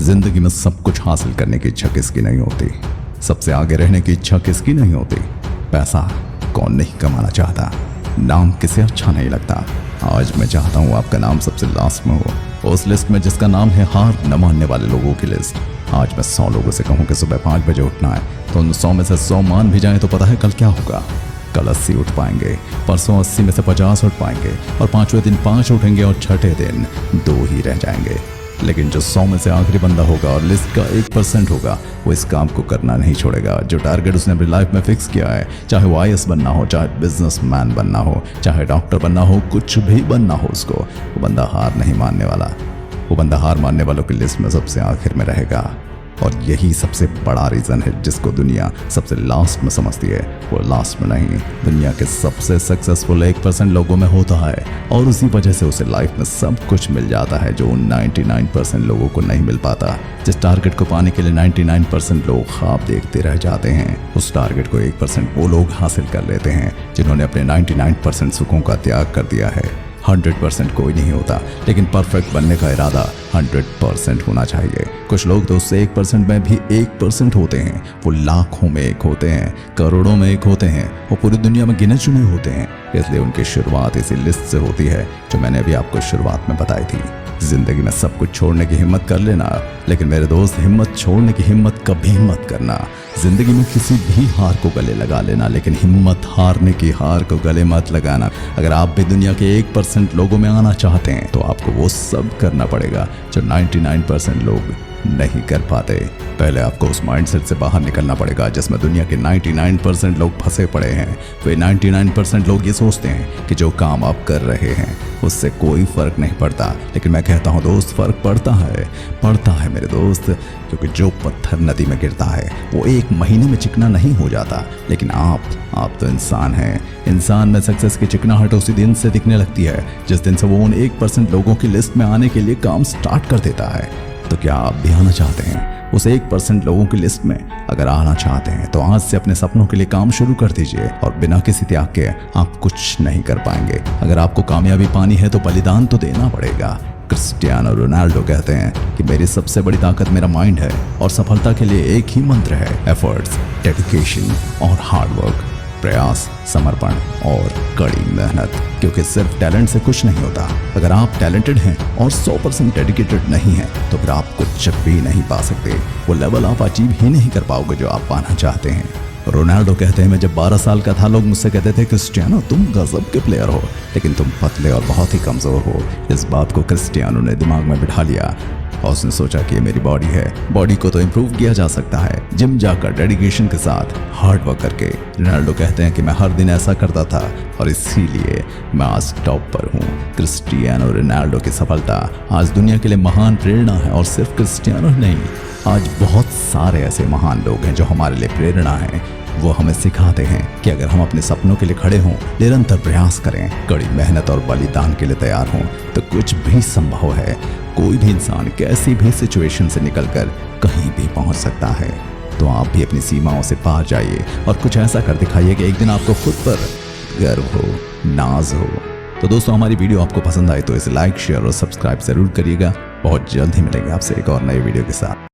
जिंदगी में सब कुछ हासिल करने की इच्छा किसकी नहीं होती? सबसे आगे रहने की इच्छा किसकी नहीं होती? पैसा कौन नहीं कमाना चाहता? नाम किसे अच्छा नहीं लगता? आज मैं चाहता हूँ आपका नाम सबसे लास्ट में हो, उस लिस्ट में जिसका नाम है हार न मानने वाले लोगों की लिस्ट। आज मैं 100 लोगों से कहूँ कि सुबह 5 बजे उठना है, तो उन 100 में से 100 मान भी जाएं तो पता है कल क्या होगा। कल 80 उठ पाएंगे, परसों 80 में से 50 उठ पाएंगे, और 5वें दिन 5 उठेंगे, और छठे दिन 2 ही रह जाएंगे। लेकिन जो 100 में से आखिरी बंदा होगा और लिस्ट का 1% होगा, वो इस काम को करना नहीं छोड़ेगा। जो टारगेट उसने अपनी लाइफ में फिक्स किया है, चाहे वो IAS बनना हो, चाहे बिजनेसमैन बनना हो, चाहे डॉक्टर बनना हो, कुछ भी बनना हो उसको, वो बंदा हार नहीं मानने वाला। वो बंदा हार मानने वालों की लिस्ट में सबसे आखिर में रहेगा। और यही सबसे बड़ा रीज़न है जिसको दुनिया सबसे लास्ट में समझती है। वो लास्ट में नहीं, दुनिया के सबसे सक्सेसफुल 1% लोगों में होता है, और उसी वजह से उसे लाइफ में सब कुछ मिल जाता है जो 99% लोगों को नहीं मिल पाता। जिस टारगेट को पाने के लिए 99% लोग ख्वाब देखते रह जाते हैं, उस टारगेट को 1% वो लोग हासिल कर लेते हैं जिन्होंने अपने 99% सुखों का त्याग कर दिया है। 100% कोई नहीं होता, लेकिन परफेक्ट बनने का इरादा 100% होना चाहिए। कुछ लोग तो उससे 1% में भी 1% होते हैं। वो लाखों में एक होते हैं, करोड़ों में एक होते हैं, वो पूरी दुनिया में गिने चुने होते हैं। इसलिए उनकी शुरुआत इसी लिस्ट से होती है जो मैंने अभी आपको शुरुआत में बताई थी। जिंदगी में सब कुछ छोड़ने की हिम्मत कर लेना, लेकिन मेरे दोस्त हिम्मत छोड़ने की हिम्मत कभी मत करना। जिंदगी में किसी भी हार को गले लगा लेना, लेकिन हिम्मत हारने की हार को गले मत लगाना। अगर आप भी दुनिया के 1% लोगों में आना चाहते हैं, तो आपको वो सब करना पड़ेगा जो 99% लोग नहीं कर पाते। पहले आपको उस माइंडसेट से बाहर निकलना पड़ेगा जिसमें दुनिया के 99% लोग फंसे पड़े हैं। वे 99% लोग ये सोचते हैं कि जो काम आप कर रहे हैं उससे कोई फर्क नहीं पड़ता, लेकिन मैं कहता हूँ दोस्त, फर्क पड़ता है मेरे दोस्त। क्योंकि जो पत्थर नदी में गिरता है वो 1 महीने में चिकना नहीं हो जाता, लेकिन आप तो इंसान हैं। इंसान में सक्सेस की चिकनाहट उसी दिन से दिखने लगती है जिस दिन से वो उन 1% लोगों की लिस्ट में आने के लिए काम स्टार्ट कर देता है। तो क्या आप भी आना चाहते हैं उस 1% लोगों की लिस्ट में? अगर आना चाहते हैं तो आज से अपने सपनों के लिए काम शुरू कर दीजिए, और बिना किसी त्याग के आप कुछ नहीं कर पाएंगे। अगर आपको कामयाबी पानी है तो बलिदान तो देना पड़ेगा। क्रिस्टियानो रोनाल्डो कहते हैं कि मेरी सबसे बड़ी ताकत मेरा माइंड है, और सफलता के लिए एक ही मंत्र है, एफर्ट्स, डेडिकेशन और हार्डवर्क। प्रयास, समर्पण और कड़ी मेहनत। क्योंकि सिर्फ टैलेंट से कुछ नहीं होता। अगर आप टैलेंटेड हैं और 100% डेडिकेटेड नहीं हैं, तो फिर आप कुछ भी नहीं पा सकते। वो लेवल आप अचीव ही नहीं कर पाओगे जो आप पाना चाहते हैं। रोनाल्डो कहते हैं, मैं जब 12 साल का था, लोग मुझसे कहते थे, क्रिस्टियानो तुम गजब के प्लेयर हो, लेकिन तुम पतले और बहुत ही कमजोर हो। इस बात को क्रिस्टियानो ने दिमाग में बिठा लिया, और उसने सोचा कि ये मेरी बॉडी है, बॉडी को तो इम्प्रूव किया जा सकता है जिम जाकर, डेडिकेशन के साथ, हार्ड वर्क करके। रोनाल्डो कहते हैं कि मैं हर दिन ऐसा करता था, और इसीलिए मैं आज टॉप पर हूँ। क्रिस्टियानो रोनाल्डो की सफलता आज दुनिया के लिए महान प्रेरणा है, और सिर्फ क्रिस्टियानो नहीं, आज बहुत सारे ऐसे महान लोग हैं जो हमारे लिए प्रेरणा हैं। वो हमें सिखाते हैं कि अगर हम अपने सपनों के लिए खड़े हों, निरंतर प्रयास करें, कड़ी मेहनत और बलिदान के लिए तैयार हों, तो कुछ भी संभव है। कोई भी इंसान कैसी भी सिचुएशन से निकलकर कहीं भी पहुंच सकता है। तो आप भी अपनी सीमाओं से पार जाइए और कुछ ऐसा कर दिखाइए कि एक दिन आपको खुद पर गर्व हो, नाज हो। तो दोस्तों, हमारी वीडियो आपको पसंद आई तो इसे लाइक, शेयर और सब्सक्राइब जरूर करिएगा। बहुत जल्द ही मिलेंगे आपसे एक और नई वीडियो के साथ।